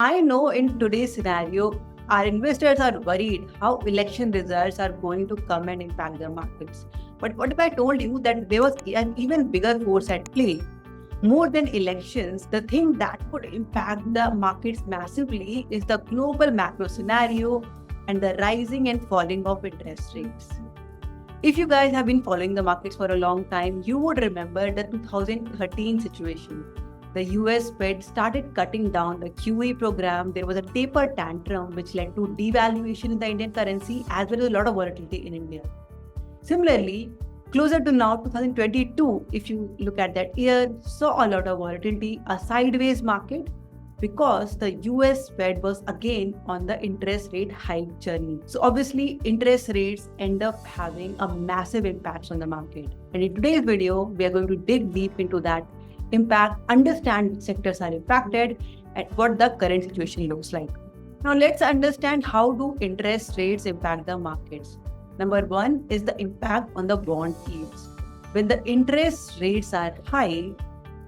I know in today's scenario, our investors are worried how election results are going to come and impact the markets. But what if I told you that there was an even bigger force at play? More than elections, the thing that could impact the markets massively is the global macro scenario and the rising and falling of interest rates. If you guys have been following the markets for a long time, you would remember the 2013 situation. The US Fed started cutting down the QE program. There was a taper tantrum which led to devaluation in the Indian currency as well as a lot of volatility in India. Similarly, closer to now, 2022, if you look at that year, saw a lot of volatility, a sideways market because the US Fed was again on the interest rate hike journey. So obviously, interest rates end up having a massive impact on the market. And in today's video, we are going to dig deep into that impact, understand which sectors are impacted, and what the current situation looks like. Now let's understand how do interest rates impact the markets. Number one is the impact on the bond yields. When the interest rates are high,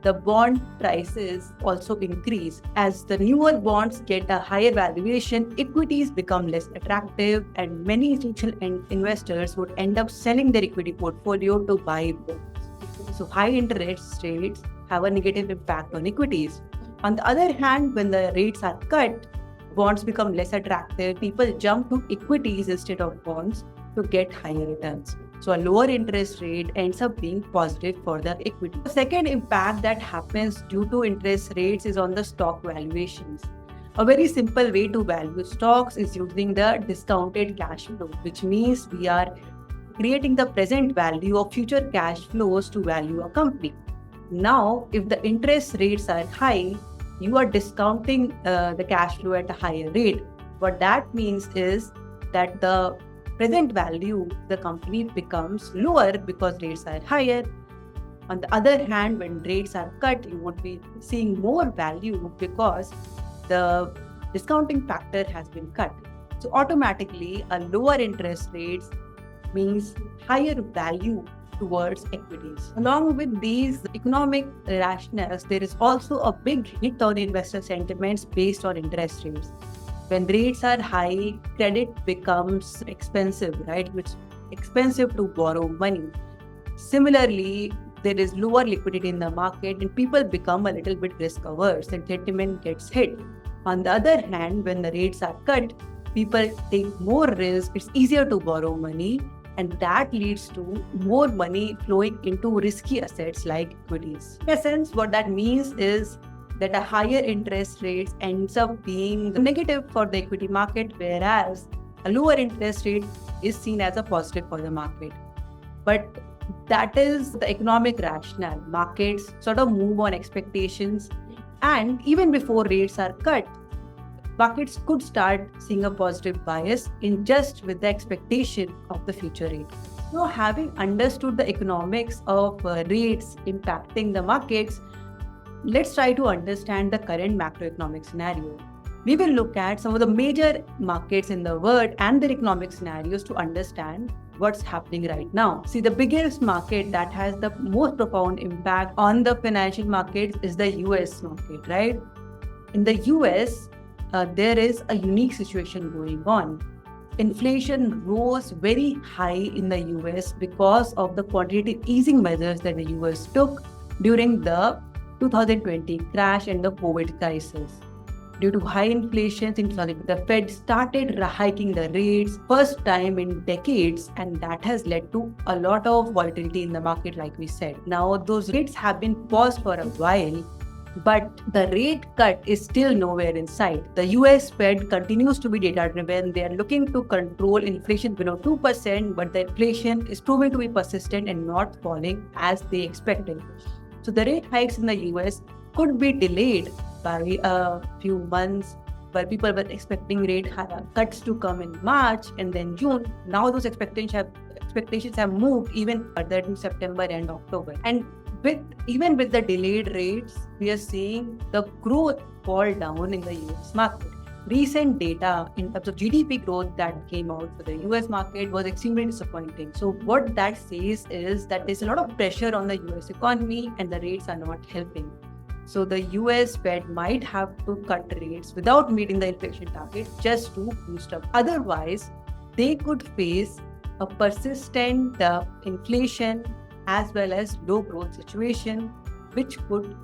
the bond prices also increase. As the newer bonds get a higher valuation, equities become less attractive, and many institutional investors would end up selling their equity portfolio to buy bonds. So high interest rates have a negative impact on equities. On the other hand, when the rates are cut, bonds become less attractive. People jump to equities instead of bonds to get higher returns. So a lower interest rate ends up being positive for the equity. The second impact that happens due to interest rates is on the stock valuations. A very simple way to value stocks is using the discounted cash flow, which means we are creating the present value of future cash flows to value a company. Now, if the interest rates are high, you are discounting the cash flow at a higher rate. What that means is that the present value the company becomes lower because rates are higher. On the other hand, when rates are cut, you won't be seeing more value because the discounting factor has been cut. So automatically, a lower interest rates means higher value towards equities. Along with these economic rationales, there is also a big hit on investor sentiments based on interest rates. When rates are high, credit becomes expensive, right? Which is expensive to borrow money. Similarly, there is lower liquidity in the market and people become a little bit risk averse and sentiment gets hit. On the other hand, when the rates are cut, people take more risk. It's easier to borrow money, and that leads to more money flowing into risky assets like equities. In essence, what that means is that a higher interest rate ends up being negative for the equity market, whereas a lower interest rate is seen as a positive for the market. But that is the economic rationale. Markets sort of move on expectations, and even before rates are cut, markets could start seeing a positive bias in just with the expectation of the future rate. So having understood the economics of rates impacting the markets, let's try to understand the current macroeconomic scenario. We will look at some of the major markets in the world and their economic scenarios to understand what's happening right now. See, the biggest market that has the most profound impact on the financial markets is the US market, right? In the US, there is a unique situation going on. Inflation rose very high in the US because of the quantitative easing measures that the US took during the 2020 crash and the COVID crisis. Due to high inflation in 2020, the Fed started hiking the rates first time in decades, and that has led to a lot of volatility in the market, like we said. Now, those rates have been paused for a while, but the rate cut is still nowhere in sight. The US Fed continues to be data-driven. They are looking to control inflation below 2%, but the inflation is proving to be persistent and not falling as they expected. So the rate hikes in the US could be delayed by a few months, but people were expecting rate cuts to come in March and then June. Now those expectations have moved even further to September and October. And even with the delayed rates, we are seeing the growth fall down in the US market. Recent data in terms of GDP growth that came out for the US market was extremely disappointing. So what that says is that there's a lot of pressure on the US economy and the rates are not helping. So the US Fed might have to cut rates without meeting the inflation target just to boost up. Otherwise, they could face a persistent inflation as well as low growth situation, which could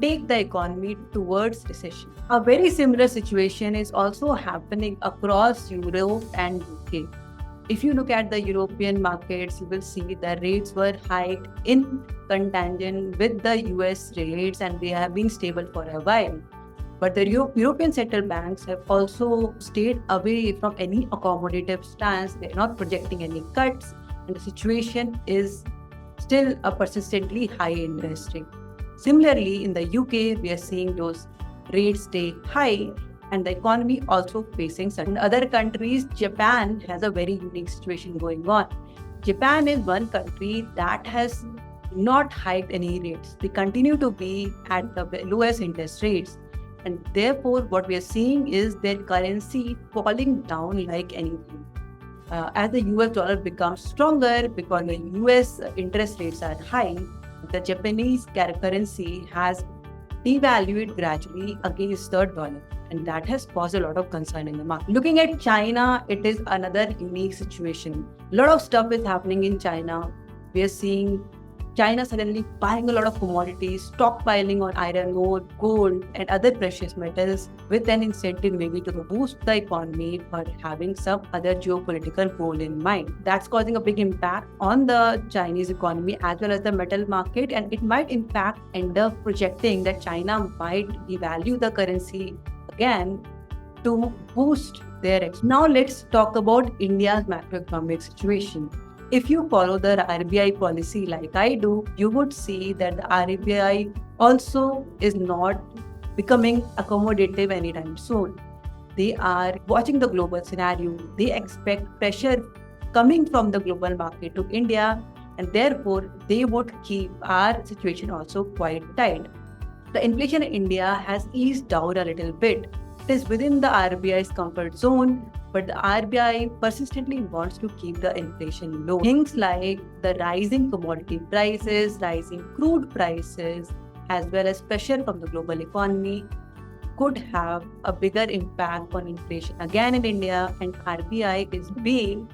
take the economy towards recession. A very similar situation is also happening across Europe and UK. If you look at the European markets, you will see the rates were hiked in contingent with the US rates and they have been stable for a while. But the European central banks have also stayed away from any accommodative stance. They're not projecting any cuts, and the situation is still a persistently high interest rate. Similarly, in the UK, we are seeing those rates stay high and the economy also facing certain other countries. Japan has a very unique situation going on. Japan is one country that has not hiked any rates. They continue to be at the lowest interest rates. And therefore, what we are seeing is their currency falling down like anything. As the US dollar becomes stronger because the US interest rates are high, the Japanese currency has devalued gradually against the dollar. And that has caused a lot of concern in the market. Looking at China, it is another unique situation. A lot of stuff is happening in China. We are seeing China suddenly buying a lot of commodities, stockpiling on iron ore, gold, and other precious metals with an incentive maybe to boost the economy or having some other geopolitical goal in mind. That's causing a big impact on the Chinese economy as well as the metal market, and it might in fact end up projecting that China might devalue the currency again to boost their export. Now let's talk about India's macroeconomic situation. If you follow the RBI policy like I do, you would see that the RBI also is not becoming accommodative anytime soon. They are watching the global scenario. They expect pressure coming from the global market to India, and therefore they would keep our situation also quite tight. The inflation in India has eased down a little bit. It is within the RBI's comfort zone, but the RBI persistently wants to keep the inflation low. Things like the rising commodity prices, rising crude prices, as well as pressure from the global economy could have a bigger impact on inflation again in India, and RBI is being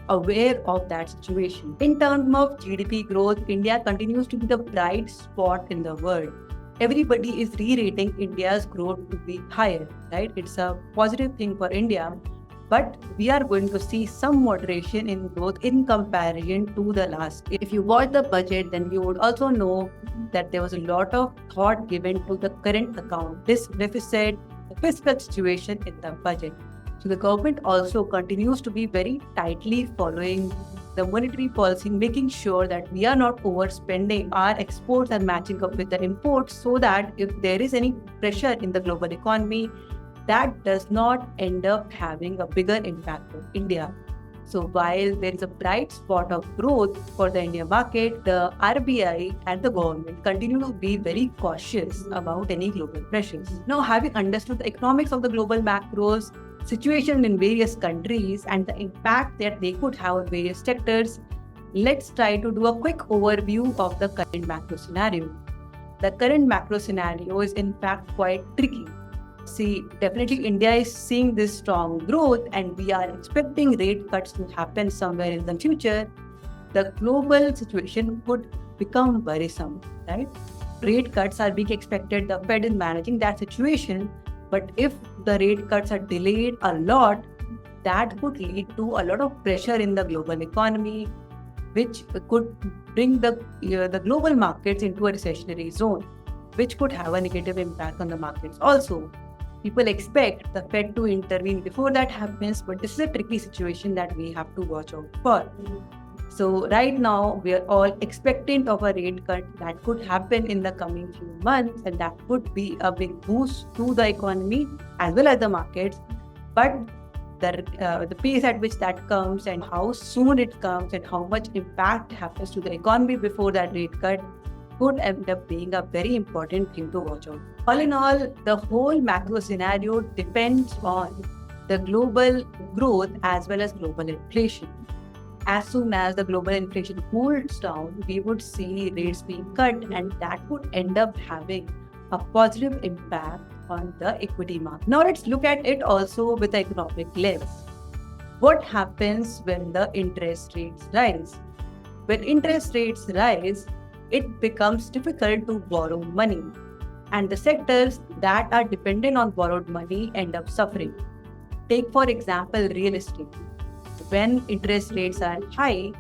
aware of that situation. In terms of GDP growth, India continues to be the bright spot in the world. Everybody is re-rating India's growth to be higher, right? It's a positive thing for India, but we are going to see some moderation in growth in comparison to the last year. If you watch the budget, then you would also know that there was a lot of thought given to the current account, this deficit, the fiscal situation in the budget. So the government also continues to be very tightly following the monetary policy, making sure that we are not overspending. Our exports are matching up with the imports so that if there is any pressure in the global economy, that does not end up having a bigger impact on India. So while there is a bright spot of growth for the India market, the RBI and the government continue to be very cautious about any global pressures. Now, having understood the economics of the global macros, situation in various countries, and the impact that they could have on various sectors, let's try to do a quick overview of the current macro scenario. The current macro scenario is in fact quite tricky. See, definitely India is seeing this strong growth and we are expecting rate cuts to happen somewhere in the future. The global situation could become worrisome, right? Rate cuts are being expected, the Fed is managing that situation. But if the rate cuts are delayed a lot, that could lead to a lot of pressure in the global economy, which could bring the global markets into a recessionary zone, which could have a negative impact on the markets also. People expect the Fed to intervene before that happens, but this is a tricky situation that we have to watch out for. So right now, we are all expectant of a rate cut that could happen in the coming few months, and that would be a big boost to the economy as well as the markets. But the pace at which that comes and how soon it comes and how much impact happens to the economy before that rate cut could end up being a very important thing to watch out. All in all, the whole macro scenario depends on the global growth as well as global inflation. As soon as the global inflation cools down, we would see rates being cut, and that would end up having a positive impact on the equity market. Now let's look at it also with the economic lens. What happens when the interest rates rise? When interest rates rise, it becomes difficult to borrow money, and the sectors that are dependent on borrowed money end up suffering. Take, for example, real estate. When interest rates are high,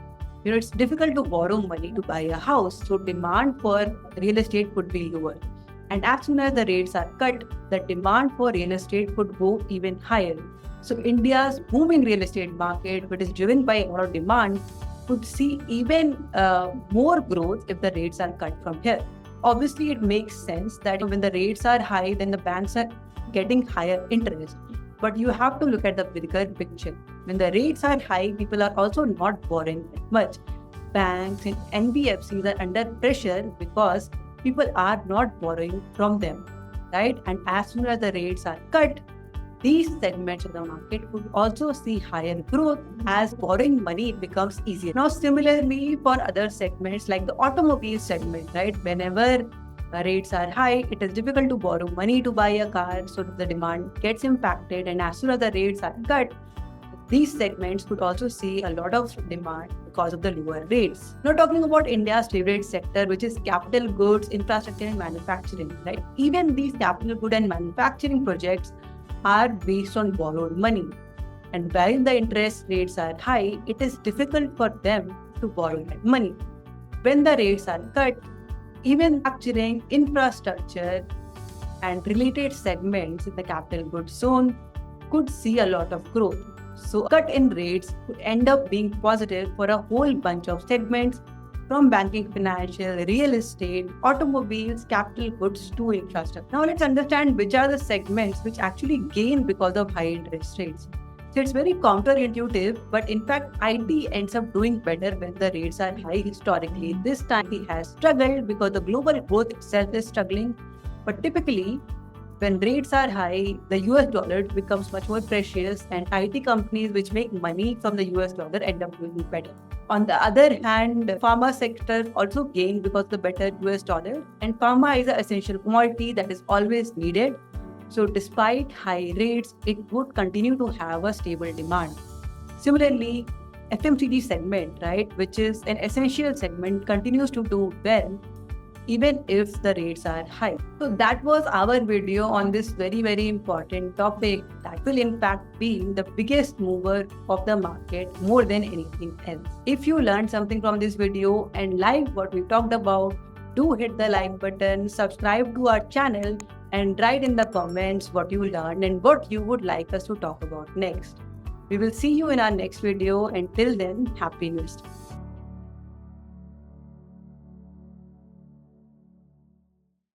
it's difficult to borrow money to buy a house, so demand for real estate could be lower. And as soon as the rates are cut, the demand for real estate could go even higher. So India's booming real estate market, which is driven by a lot of demand, could see even more growth if the rates are cut from here. Obviously, it makes sense that when the rates are high, then the banks are getting higher interest. But you have to look at the bigger picture. When the rates are high, people are also not borrowing that much. Banks and NBFCs are under pressure because people are not borrowing from them, right? And as soon as the rates are cut, these segments of the market could also see higher growth as borrowing money becomes easier. Now, similarly, for other segments like the automobile segment, right? Whenever rates are high, it is difficult to borrow money to buy a car, so the demand gets impacted. And as soon as the rates are cut, these segments could also see a lot of demand because of the lower rates. Now, talking about India's favorite sector, which is capital goods, infrastructure, and manufacturing, right? Even these capital good and manufacturing projects are based on borrowed money. And while the interest rates are high, it is difficult for them to borrow that money. When the rates are cut, even manufacturing, infrastructure, and related segments in the capital goods zone could see a lot of growth. So, a cut in rates could end up being positive for a whole bunch of segments, from banking, financial, real estate, automobiles, capital goods to infrastructure. Now, let's understand which are the segments which actually gain because of high interest rates. So, it's very counterintuitive, but in fact, IT ends up doing better when the rates are high historically. This time, it has struggled because the global growth itself is struggling. But typically, when rates are high, the US dollar becomes much more precious, and IT companies which make money from the US dollar end up doing better. On the other hand, the pharma sector also gained because of the better US dollar, and pharma is an essential commodity that is always needed. So despite high rates, it would continue to have a stable demand. Similarly, FMCG segment, right, which is an essential segment, continues to do well even if the rates are high. So that was our video on this very, very important topic that will impact being the biggest mover of the market more than anything else. If you learned something from this video and liked what we talked about, do hit the like button, subscribe to our channel, and write in the comments what you learned and what you would like us to talk about next. We will see you in our next video. Until then, happy investing.